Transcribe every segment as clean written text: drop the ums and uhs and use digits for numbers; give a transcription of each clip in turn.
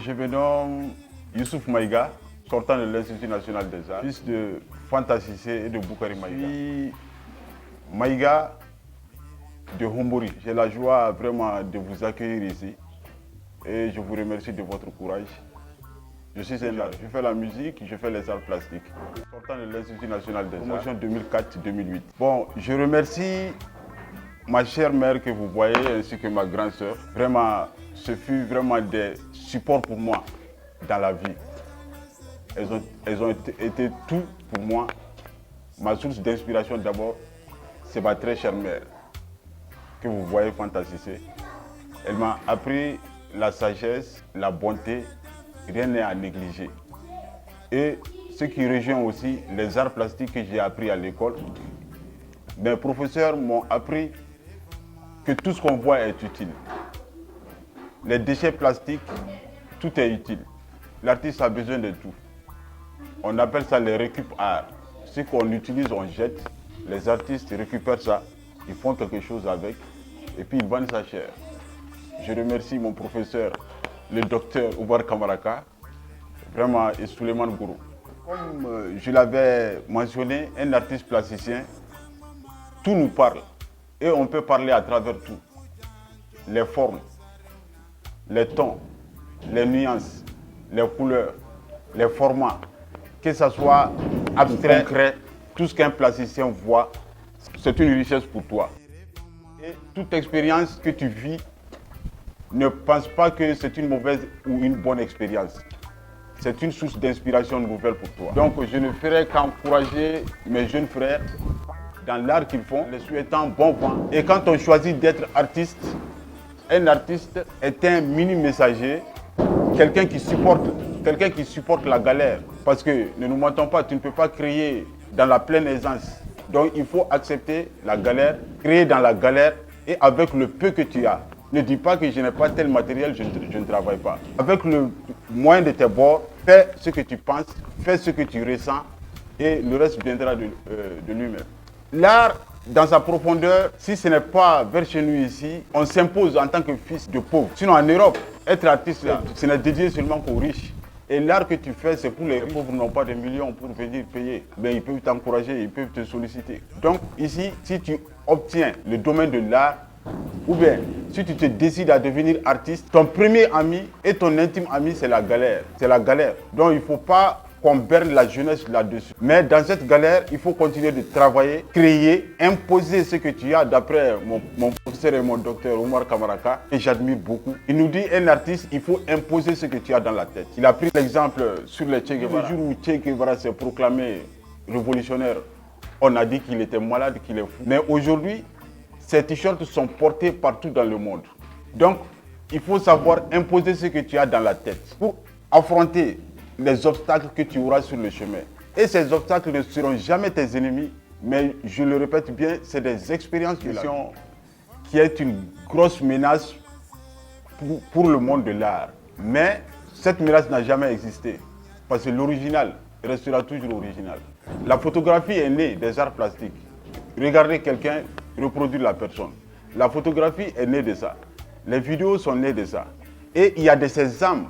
Je me nomme Youssouf Maïga, sortant de l'Institut national des arts, fils de Fanta Cissé et de Boukari Maïga. Je suis Maïga de Hombori. J'ai la joie vraiment de vous accueillir ici et je vous remercie de votre courage. Je suis un art, je fais la musique, je fais les arts plastiques. Sortant de l'Institut national des arts, promotion 2004-2008. Bon, je remercie ma chère mère que vous voyez ainsi que ma grande sœur. Vraiment, ce fut vraiment des supports pour moi dans la vie. Elles ont été tout pour moi. Ma source d'inspiration d'abord, c'est ma très chère mère que vous voyez Fanta Cissé. Elle m'a appris la sagesse, la bonté, rien n'est à négliger. Et ce qui rejoint aussi les arts plastiques que j'ai appris à l'école. Mes professeurs m'ont appris que tout ce qu'on voit est utile. Les déchets plastiques, tout est utile. L'artiste a besoin de tout. On appelle ça les récup-arts. Ce qu'on utilise, on jette. Les artistes récupèrent ça, ils font quelque chose avec et puis ils vendent ça cher. Je remercie mon professeur, le docteur Oubar Kamaraka, vraiment, et Souleymane Gourou. Comme je l'avais mentionné, un artiste plasticien, tout nous parle et on peut parler à travers tout. Les formes, les tons, les nuances, les couleurs, les formats, que ce soit abstrait, concret, tout ce qu'un plasticien voit, c'est une richesse pour toi. Et toute expérience que tu vis, ne pense pas que c'est une mauvaise ou une bonne expérience. C'est une source d'inspiration nouvelle pour toi. Donc je ne ferai qu'encourager mes jeunes frères dans l'art qu'ils font, les souhaitant bon vent. Et quand on choisit d'être artiste, un artiste est un mini messager, quelqu'un qui supporte la galère. Parce que, ne nous mentons pas, tu ne peux pas créer dans la pleine aisance. Donc il faut accepter la galère, créer dans la galère et avec le peu que tu as. Ne dis pas que je n'ai pas tel matériel, je ne travaille pas. Avec le moyen de tes bords, fais ce que tu penses, fais ce que tu ressens et le reste viendra de lui-même. L'art, dans sa profondeur, si ce n'est pas vers chez nous ici, on s'impose en tant que fils de pauvre. Sinon en Europe, être artiste, ce n'est dédié seulement qu'aux riches. Et l'art que tu fais, c'est pour les pauvres, n'ont pas de millions pour venir payer. Mais ils peuvent t'encourager, ils peuvent te solliciter. Donc ici, si tu obtiens le domaine de l'art, ou bien si tu te décides à devenir artiste, ton premier ami et ton intime ami, c'est la galère. C'est la galère. Donc il ne faut pas qu'on berne la jeunesse là-dessus. Mais dans cette galère, il faut continuer de travailler, créer, imposer ce que tu as, d'après mon professeur et mon docteur Omar Kamaraka, que j'admire beaucoup. Il nous dit, un artiste, il faut imposer ce que tu as dans la tête. Il a pris l'exemple sur le Che Guevara. Le jour où Che Guevara s'est proclamé révolutionnaire, on a dit qu'il était malade, qu'il est fou. Mais aujourd'hui, ces t-shirts sont portés partout dans le monde. Donc, il faut savoir imposer ce que tu as dans la tête pour affronter les obstacles que tu auras sur le chemin. Et ces obstacles ne seront jamais tes ennemis, mais je le répète bien, c'est des expériences qui est une grosse menace pour le monde de l'art. Mais cette menace n'a jamais existé, parce que l'original restera toujours original. La photographie est née des arts plastiques. Regardez quelqu'un reproduire la personne. La photographie est née de ça. Les vidéos sont nées de ça. Et il y a de ces âmes,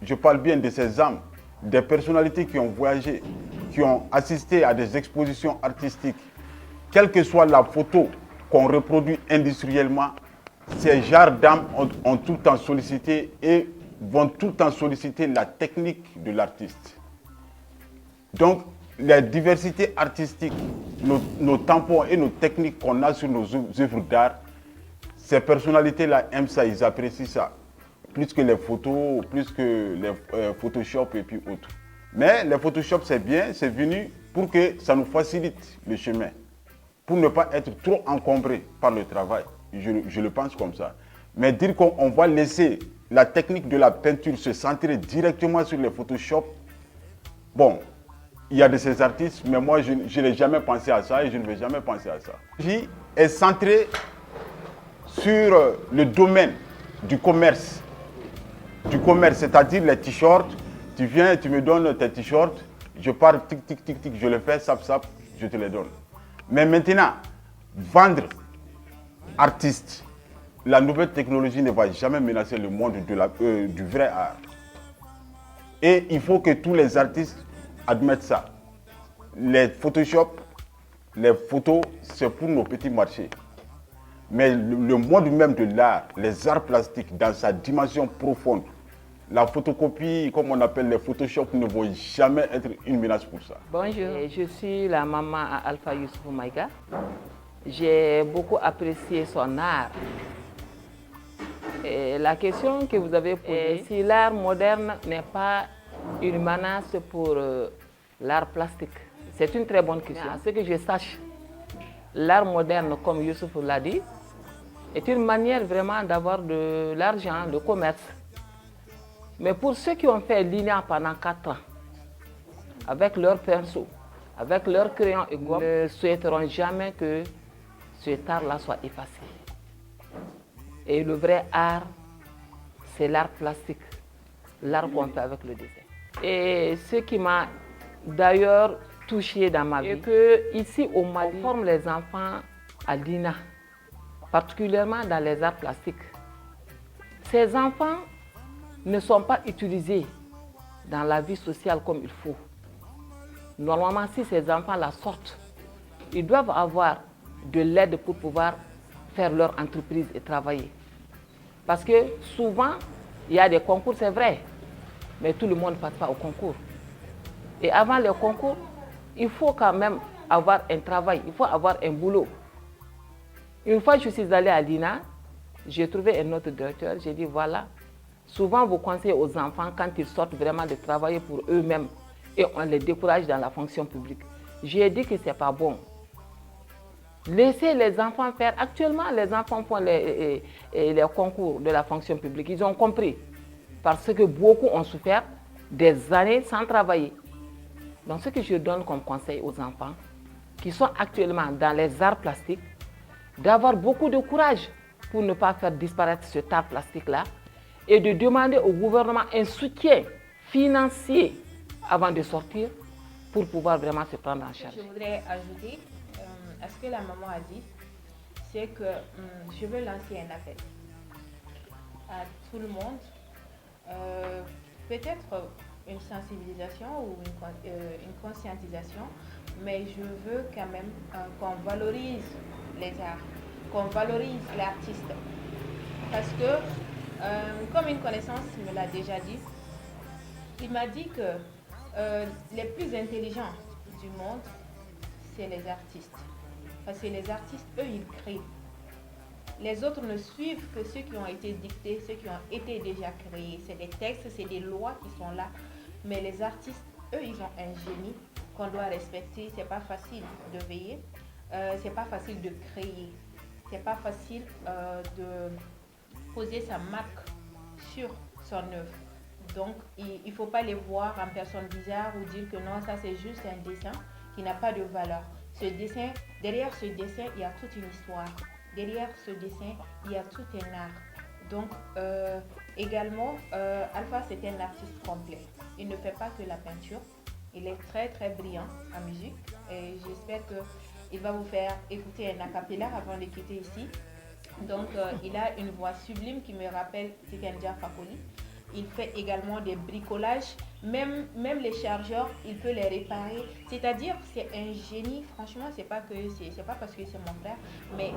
je parle bien de ces âmes, des personnalités qui ont voyagé, qui ont assisté à des expositions artistiques. Quelle que soit la photo qu'on reproduit industriellement, ces genres d'âmes ont tout le temps sollicité et vont tout le temps solliciter la technique de l'artiste. Donc, la diversité artistique, nos tampons et nos techniques qu'on a sur nos œuvres d'art, ces personnalités-là aiment ça, ils apprécient ça. Plus que les photos, plus que les Photoshop et puis autres. Mais les Photoshop, c'est bien, c'est venu pour que ça nous facilite le chemin. Pour ne pas être trop encombré par le travail. Je le pense comme ça. Mais dire qu'on va laisser la technique de la peinture se centrer directement sur les Photoshop, bon, il y a de ces artistes, mais moi, je n'ai jamais pensé à ça et je ne vais jamais penser à ça. J est centré sur le domaine du commerce. C'est-à-dire les t-shirts. Tu viens, tu me donnes tes t-shirts, je pars, tic, tic, tic, tic, je le fais, sap, sap, je te les donne. Mais maintenant, vendre artiste, la nouvelle technologie ne va jamais menacer le monde du vrai art. Et il faut que tous les artistes admettent ça. Les Photoshop, les photos, c'est pour nos petits marchés. Mais le monde même de l'art, les arts plastiques, dans sa dimension profonde, la photocopie, comme on appelle les Photoshop, ne vont jamais être une menace pour ça. Bonjour, je suis la maman à Alpha Youssoufou Maïga. J'ai beaucoup apprécié son art. Et la question que vous avez posée, si l'art moderne n'est pas une menace pour l'art plastique, c'est une très bonne question. À ce que je sache, l'art moderne, comme Youssouf l'a dit, est une manière vraiment d'avoir de l'argent, le commerce. Mais pour ceux qui ont fait l'INA pendant 4 ans, avec leurs pinceaux, avec leurs crayons et gomme, ne souhaiteront jamais que cet art-là soit effacé. Et le vrai art, c'est l'art plastique, l'art qu'on fait avec le dessin. Et ce qui m'a d'ailleurs touché dans ma vie, c'est qu'ici au Mali, on forme les enfants à l'INA, particulièrement dans les arts plastiques. Ces enfants ne sont pas utilisés dans la vie sociale comme il faut. Normalement, si ces enfants-là sortent, ils doivent avoir de l'aide pour pouvoir faire leur entreprise et travailler. Parce que souvent, il y a des concours, c'est vrai, mais tout le monde ne passe pas au concours. Et avant le concours, il faut quand même avoir un travail, il faut avoir un boulot. Une fois, je suis allée à l'INA, j'ai trouvé un autre directeur, j'ai dit voilà, souvent vous conseillez aux enfants quand ils sortent vraiment de travailler pour eux-mêmes et on les décourage dans la fonction publique. J'ai dit que ce n'est pas bon. Laissez les enfants faire. Actuellement, les enfants font les concours de la fonction publique. Ils ont compris. Parce que beaucoup ont souffert des années sans travailler. Donc, ce que je donne comme conseil aux enfants qui sont actuellement dans les arts plastiques, d'avoir beaucoup de courage pour ne pas faire disparaître cet art plastique-là et de demander au gouvernement un soutien financier avant de sortir pour pouvoir vraiment se prendre en charge. Je voudrais ajouter à ce que la maman a dit, c'est que je veux lancer un appel à tout le monde, peut-être une sensibilisation ou une conscientisation, mais je veux quand même qu'on valorise les arts, qu'on valorise l'artiste. Parce que, comme une connaissance me l'a déjà dit, il m'a dit que les plus intelligents du monde, c'est les artistes. Parce que les artistes, eux, ils créent. Les autres ne suivent que ceux qui ont été dictés, ceux qui ont été déjà créés. C'est des textes, c'est des lois qui sont là. Mais les artistes, eux, ils ont un génie qu'on doit respecter. C'est pas facile de veiller, c'est pas facile de créer, c'est pas facile de poser sa marque sur son œuvre. Donc, il ne faut pas les voir en personne bizarre ou dire que non, ça c'est juste un dessin qui n'a pas de valeur. Ce dessin, derrière ce dessin, il y a toute une histoire. Derrière ce dessin, il y a tout un art. Donc, également, Alpha, c'est un artiste complet. Il ne fait pas que la peinture. Il est très, très brillant en musique. Et j'espère qu'il va vous faire écouter un a cappella avant de quitter ici. Donc, il a une voix sublime qui me rappelle Tikenja Fakoli. Il fait également des bricolages, même les chargeurs, il peut les réparer. C'est-à-dire, c'est un génie. Franchement, c'est pas parce que c'est mon frère, mais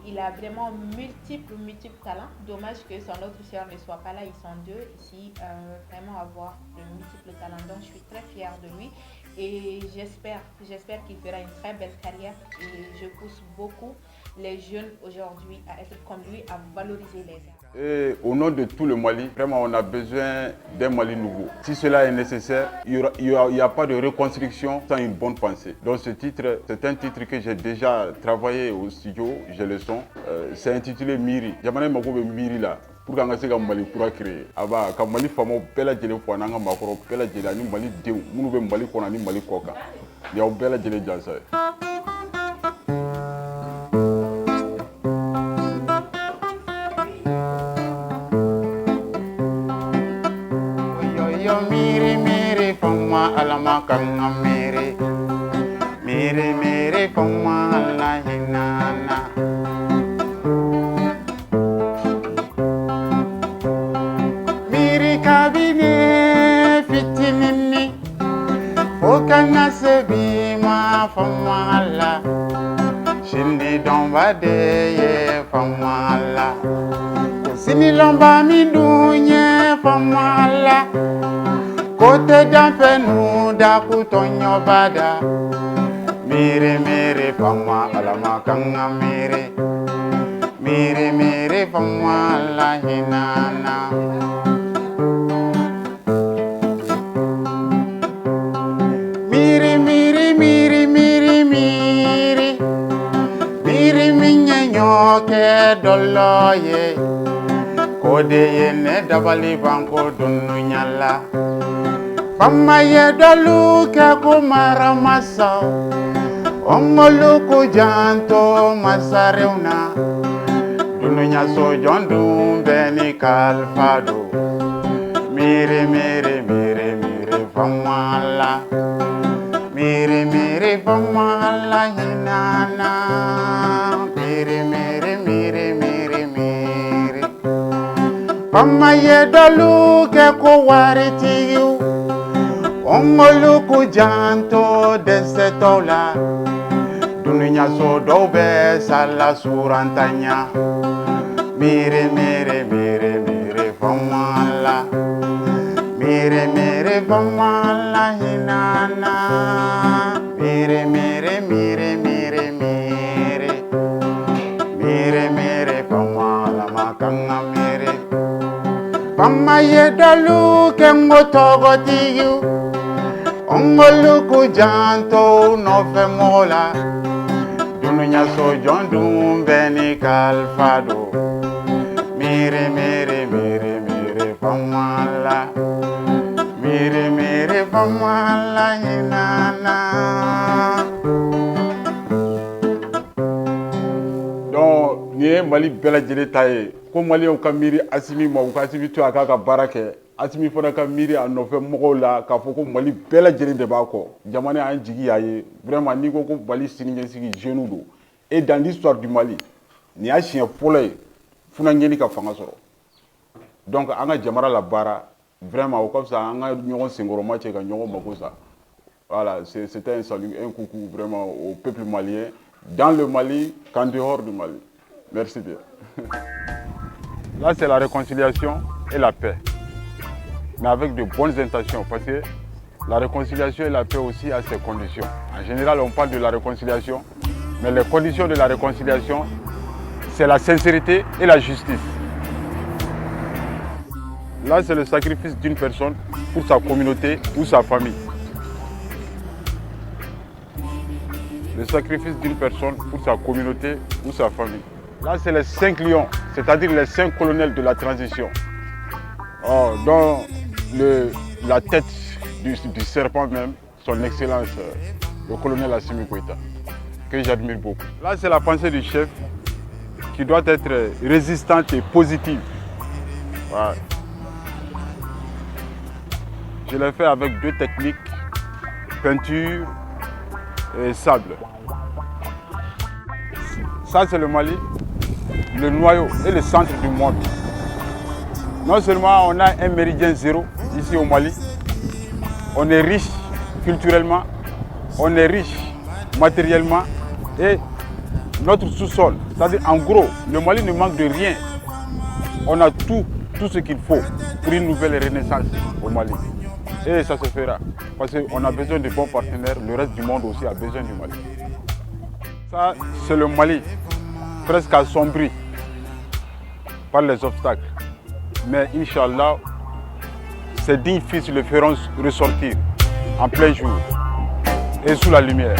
il a vraiment multiples talents. Dommage que son autre soeur ne soit pas là. Ils sont deux ici, vraiment avoir de multiples talents. Donc, je suis très fière de lui et j'espère qu'il fera une très belle carrière. Et je pousse beaucoup les jeunes aujourd'hui à être comme lui, à valoriser les arts. Et au nom de tout le Mali, vraiment on a besoin d'un Mali nouveau. Si cela est nécessaire, il n'y a pas de reconstruction sans une bonne pensée. Donc ce titre, c'est un titre que j'ai déjà travaillé au studio, j'ai le son. C'est intitulé Miri. Jamana mako be Miri là. Pour qu'on se Mali pour créer. Aba ka Mali famo bela jele fo nanga makoro bela jele ani Mali dew munu be Mali kona ni Mali koka. Yaw bela jele jansa. Alama kanga mere mere mere fama Allah hinana miri kabine fiti famala Shindi domba deye famala Sini lomba midunye famala Kote jamfe nuda kutonyo bada Mire mire famala makanga mire Mire mire famala hinana Miri miri miri miri miri Miri minye nyoke doloye Kode ye ne dabali banko dunu nyala Fama ye dolu ke kumara masa Ongolu ku janto masareuna Dunu nyaso jondu beni kalfado Miri miri miri miri famala Miri miri famala hinana Miri miri miri miri miri Fama ye dolu ke ko wariti yu Ongolu ku janto desetola Dununya so dobe sala surantanya Miri miri miri miri famala Mire mire famala hinana Mire mire mire mire mire Mire mire famala makanga mire Fama ye dalu kengo togo tiyu Ongolu ku janto no femola Dununya so jondu beni kalfado Mire mire mire mire famala Mire mire famala hinana. Donc ni Mali bela jele taye ko Mali on kamiri asimi mo ko asimi to aka barake asimi fona kamiri an no fe mo la ka foko Mali bela jele de bako jamane an jigi yaye vraiment ni ko Mali sini sigi genou do et dans l'histoire du Mali ni a chien polé funa ngeni ka fanga soro donc anga jamara la bara vraiment comme ça anga ñogon sengoroma che ka ñogon makosa voilà c'était un salut un coucou vraiment au peuple malien dans le Mali qu'en dehors du Mali. Merci bien. Là c'est la réconciliation et la paix, mais avec de bonnes intentions, parce que la réconciliation et la paix aussi a ses conditions. En général on parle de la réconciliation, mais les conditions de la réconciliation c'est la sincérité et la justice. Là, c'est le sacrifice d'une personne pour sa communauté ou sa famille. Le sacrifice d'une personne pour sa communauté ou sa famille. Là, c'est les 5 lions, c'est-à-dire les 5 colonels de la transition. Oh, dans la tête du serpent même, son excellence, le colonel Assimi Goïta, que j'admire beaucoup. Là, c'est la pensée du chef qui doit être résistante et positive. Voilà. Je l'ai fait avec 2 techniques, peinture et sable. Ça c'est le Mali, le noyau et le centre du monde. Non seulement on a un méridien zéro ici au Mali, on est riche culturellement, on est riche matériellement et notre sous-sol, c'est-à-dire en gros, le Mali ne manque de rien. On a tout ce qu'il faut pour une nouvelle renaissance au Mali. Et ça se fera, parce qu'on a besoin de bons partenaires, le reste du monde aussi a besoin du Mali. Ça, c'est le Mali, presque assombri par les obstacles. Mais Inch'Allah, ces dignes fils le feront ressortir en plein jour et sous la lumière.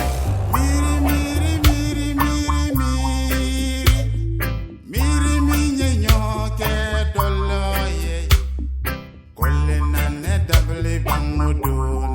Kolle nane double bango do